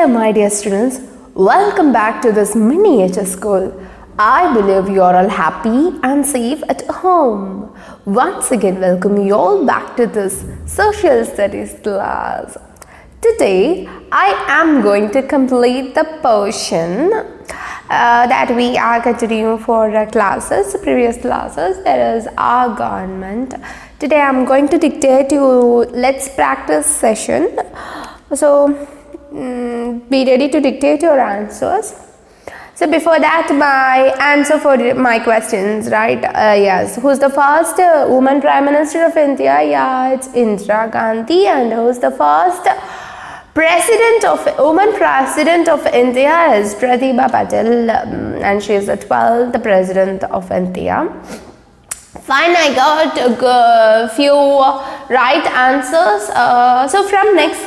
Namaste, my dear students. Welcome back to this miniature school. I believe you are all happy and safe at home. Once again, welcome you all back to this social studies class. Today, I am going to complete the portion that we are continuing for previous classes. There is our government. Today, I am going to dictate you let's practice session. So, be ready to dictate your answers. So before that, my answer for my questions, right? Yes. Who's the first woman Prime Minister of India? Yeah, it's Indira Gandhi. And who's the first woman President of India is Pratibha Patil, and she is the 12th President of India. Fine, I got a few right answers. So from next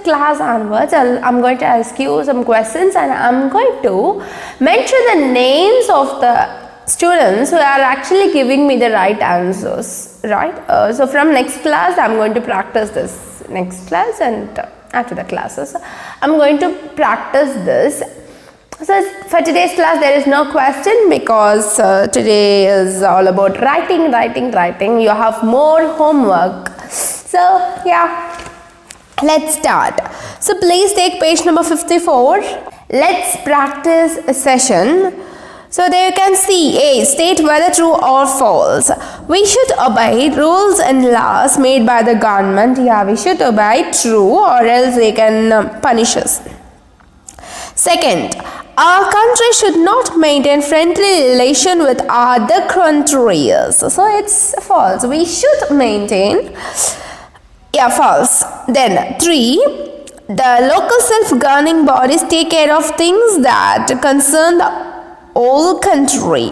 class onwards, I'm going to ask you some questions and I'm going to mention the names of the students who are actually giving me the right answers, right? So from next class, I'm going to practice this next class, and after the classes, I'm going to practice this. So for today's class, there is no question because today is all about writing. You have more homework. So yeah. Let's start. So please take page number 54. Let's practice a session. So there you can see A. State whether true or false. We should obey rules and laws made by the government. Yeah, we should obey true or else they can punish us. Second, our country should not maintain friendly relation with other countries. So it's false. We should maintain. Yeah, false. Then 3, the local self-governing bodies take care of things that concern the whole country.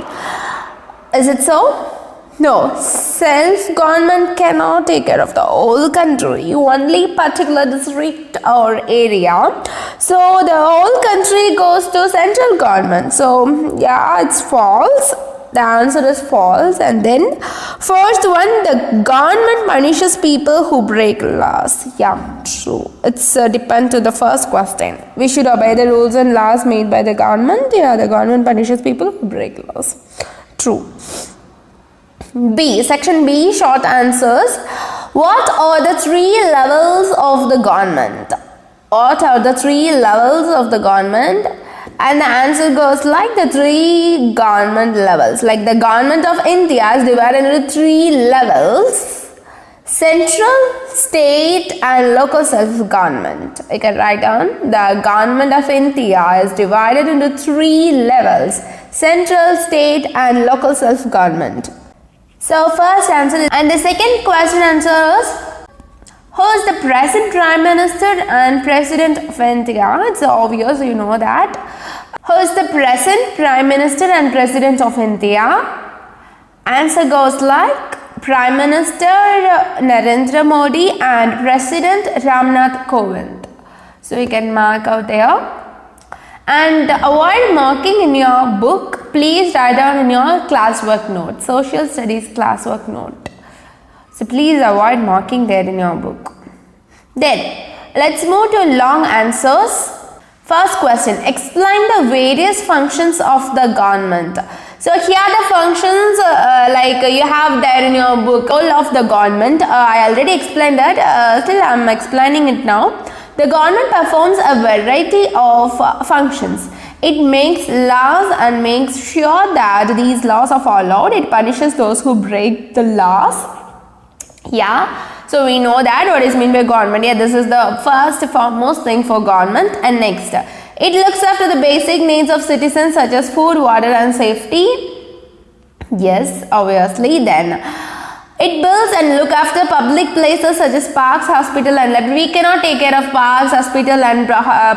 Is it so? No, self-government cannot take care of the whole country, only particular district or area. So the whole country goes to central government. So yeah, it's false. The answer is false. And then first one, the government punishes people who break laws. Yeah, true. It's depend to the first question. We should obey the rules and laws made by the government. Yeah, the government punishes people who break laws. True. B, section B, short answers. What are the 3 levels of the government? What are the 3 levels of the government? And the answer goes like the 3 government levels. Like the government of India is divided into 3 levels: central, state and local self-government. You can write down the government of India is divided into 3 levels: central, state and local self-government. So first answer, and the second question answer is, who is the present Prime Minister and President of India? It's obvious, you know that. Who is the present Prime Minister and President of India? Answer goes like Prime Minister Narendra Modi and President Ramnath Kovind. So you can mark out there. And avoid marking in your book. Please write down in your classwork note, social studies classwork note. So please avoid marking there in your book. Then let's move to long answers. First question, explain the various functions of the government. So here the functions like you have there in your book, all of the government. I already explained that, still I am explaining it now. The government performs a variety of functions. It makes laws and makes sure that these laws are followed. It punishes those who break the laws. Yeah, so we know that what is meant by government. Yeah, this is the first foremost thing for government. And next, it looks after the basic needs of citizens such as food, water and safety. Yes, obviously. Then it builds and look after public places such as parks, hospital and library. We cannot take care of parks, hospital and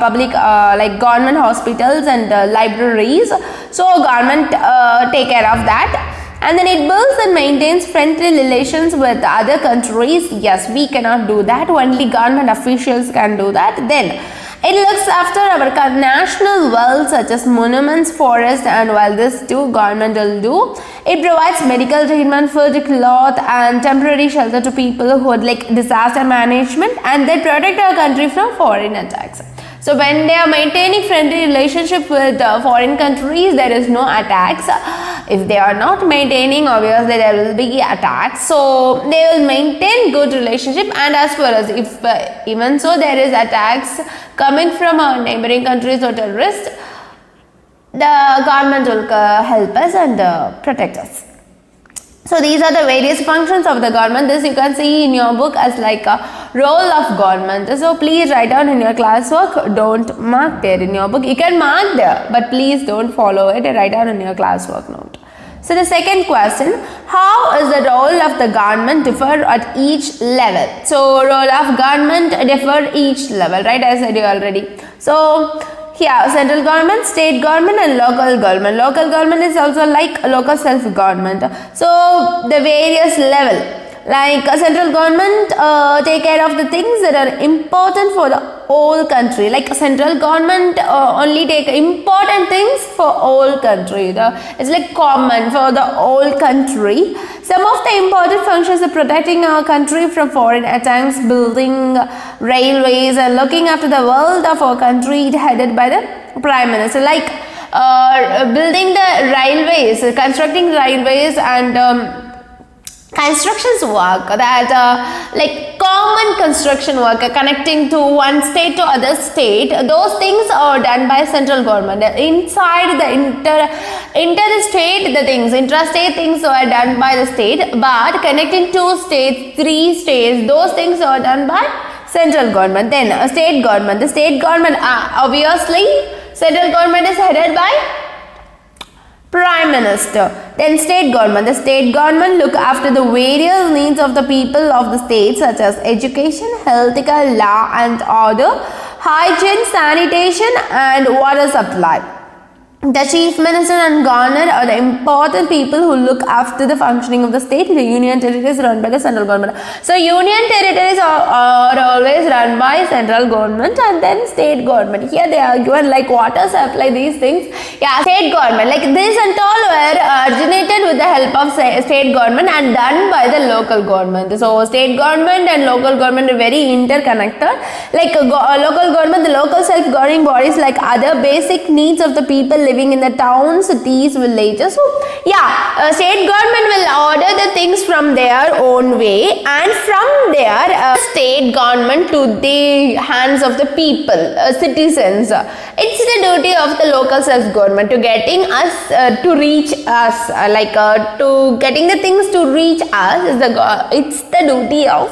public like government hospitals and libraries. So government take care of that. And then it builds and maintains friendly relations with other countries. Yes, we cannot do that. Only government officials can do that. Then it looks after our national wealth such as monuments, forests, and while this too government will do. It provides medical treatment, food, cloth and temporary shelter to people who would like disaster management, and they protect our country from foreign attacks. So when they are maintaining friendly relationship with foreign countries, there is no attacks. If they are not maintaining, obviously there will be attacks. So they will maintain good relationship, and as well as if even so there is attacks coming from our neighboring countries or terrorists, the government will help us and protect us. So these are the various functions of the government. This you can see in your book as like a role of government. So please write down in your classwork. Don't mark there in your book. You can mark there, but please don't follow it and write down in your classwork note. So the second question, how is the role of the government differ at each level? So role of government differ each level, right? I said you already. So here, central government, state government and local government. Local government is also like local self-government. So the various level, like central government take care of the things that are important for the whole country. Like central government only take important things for whole country. It's like common for the whole country. Some of the important functions are protecting our country from foreign attacks, building railways and looking after the wealth of our country headed by the Prime Minister. Like building the railways, constructing railways and constructions work, that like common construction work connecting to one state to other state, those things are done by central government. Inside the inter the state, the things, intrastate things are done by the state, but connecting two states, three states, those things are done by central government. Then state government, the state government, obviously central government is headed by Prime Minister. Then state government. The state government look after the various needs of the people of the state, such as education, healthcare, law and order, hygiene, sanitation and water supply. The chief minister and governor are the important people who look after the functioning of the state. The union territories run by the central government. So union territories are always run by central government, and then state government. Here they are given like water supply, these things. Yeah, state government. Like this and all were originated with the help of state government and done by the local government. So state government and local government are very interconnected. Like local government, the local self-governing bodies, like other basic needs of the people living in the towns, cities, villages. So yeah, state government will order the things from their own way, and from their state government to the hands of the people, citizens. It's the duty of the local self-government to getting us to reach us, to getting the things to reach us is it's the duty of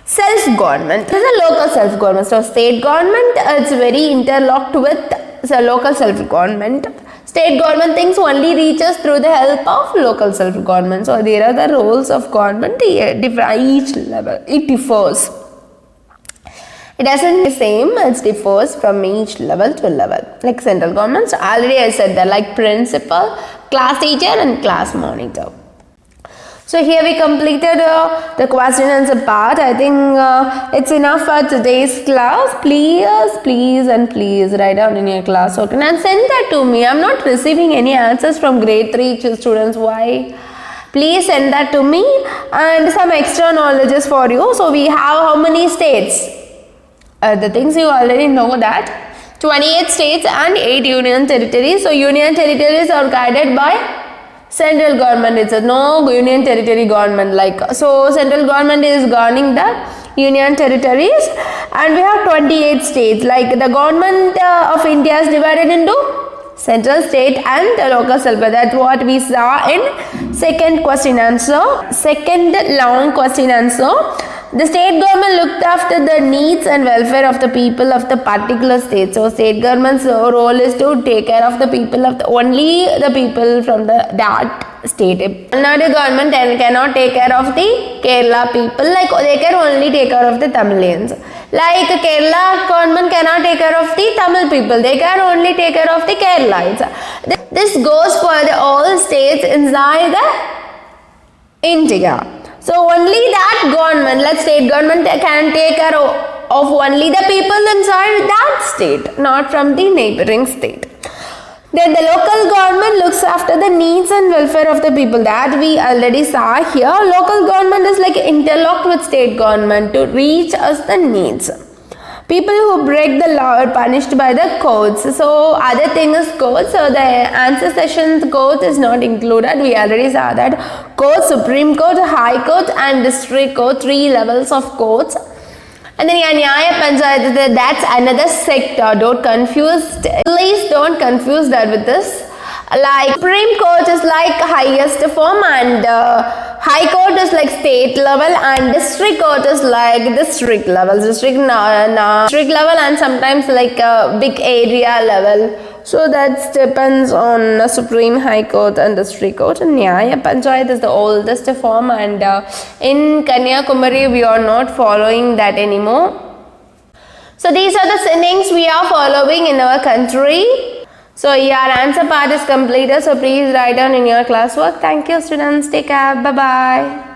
self-government. This is a local self-government. So state government, it's very interlocked with local self-government. State government things only reaches through the help of local self-government. So there are the roles of government each level. It differs. It doesn't be the same, it differs from each level to level. Like central governments, already I said that, like principal, class teacher and class monitor. So here we completed the question and answer part. I think it's enough for today's class. Please write down in your class and send that to me. I'm not receiving any answers from grade 3 students. Why? Please send that to me, and some extra knowledge for you. So we have how many states? The things you already know that 28 states and 8 union territories. So union territories are guided by central government. It's a no union territory government, so central government is governing the union territories, and we have 28 states. Like the government of India is divided into central, state and local self. That's what we saw in second question answer, second long question answer. The state government looked after the needs and welfare of the people of the particular state. So state government's role is to take care of the people of only the people from that state. Tamil Nadu government cannot take care of the Kerala people, like they can only take care of the Tamilians. Like Kerala government cannot take care of the Tamil people, they can only take care of the Keralites. This goes for all states inside the India. So only that government, like state government, can take care of only the people inside that state, not from the neighboring state. Then the local government looks after the needs and welfare of the people. That we already saw here. Local government is like interlocked with state government to reach us the needs. People who break the law are punished by the courts. So other thing is courts. So the answer session court is not included. We already saw that. Court, Supreme Court, High Court and District Court, 3 levels of courts. And then Nyaya Panchayat, that's another sector. Don't confuse. Please don't confuse that with this. Like Supreme Court is like highest form, and High Court is like state level, and District Court is like district level, district level, and sometimes like a big area level. So that depends on the Supreme, High Court and District Court. And Nyaya Panchayat is the oldest form, and in Kanyakumari we are not following that anymore. So these are the sittings we are following in our country. So your answer part is completed. So please write down in your classwork. Thank you, students. Take care. Bye-bye.